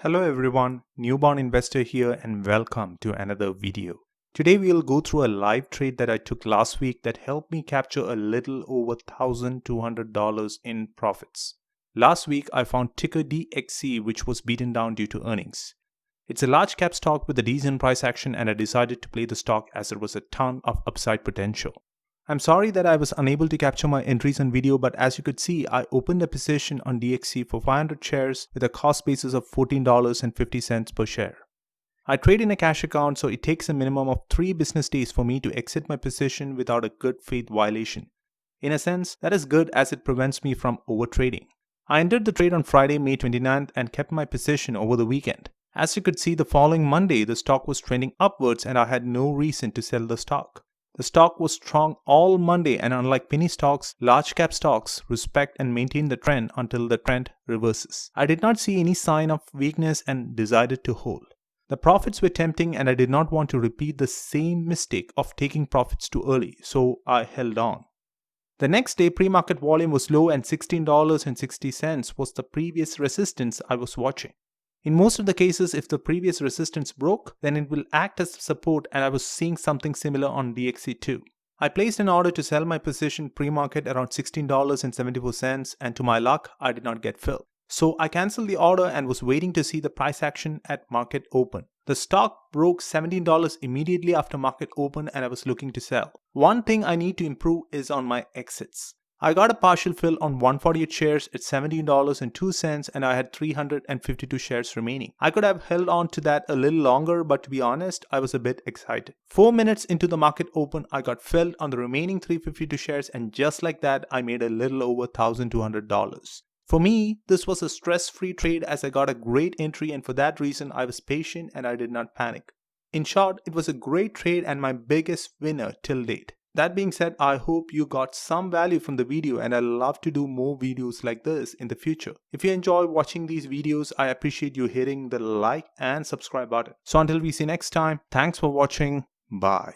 Hello everyone, newborn investor here and welcome to another video. Today we'll go through a live trade that I took last week that helped me capture a little over $1,200 in profits. Last week I found ticker DXC, which was beaten down due to earnings. It's a large cap stock with a decent price action and I decided to play the stock as there was a ton of upside potential. I'm sorry that I was unable to capture my entries on video, but as you could see, I opened a position on DXC for 500 shares with a cost basis of $14.50 per share. I trade in a cash account, so it takes a minimum of 3 business days for me to exit my position without a good faith violation. In a sense, that is good as it prevents me from overtrading. I entered the trade on Friday, May 29th and kept my position over the weekend. As you could see, the following Monday, the stock was trending upwards and I had no reason to sell the stock. The stock was strong all Monday, and unlike penny stocks, large cap stocks respect and maintain the trend until the trend reverses. I did not see any sign of weakness and decided to hold. The profits were tempting and I did not want to repeat the same mistake of taking profits too early, so I held on. The next day, pre-market volume was low and $16.60 was the previous resistance I was watching. In most of the cases, if the previous resistance broke, then it will act as support, and I was seeing something similar on DXC too. I placed an order to sell my position pre-market around $16.74 and to my luck, I did not get filled. So I cancelled the order and was waiting to see the price action at market open. The stock broke $17 immediately after market open and I was looking to sell. One thing I need to improve is on my exits. I got a partial fill on 148 shares at $17.02 and I had 352 shares remaining. I could have held on to that a little longer, but to be honest, I was a bit excited. 4 minutes into the market open, I got filled on the remaining 352 shares and just like that, I made a little over $1,200. For me, this was a stress-free trade as I got a great entry, and for that reason, I was patient and I did not panic. In short, it was a great trade and my biggest winner till date. That being said, I hope you got some value from the video and I'd love to do more videos like this in the future. If you enjoy watching these videos, I appreciate you hitting the like and subscribe button. So until we see next time, thanks for watching. Bye.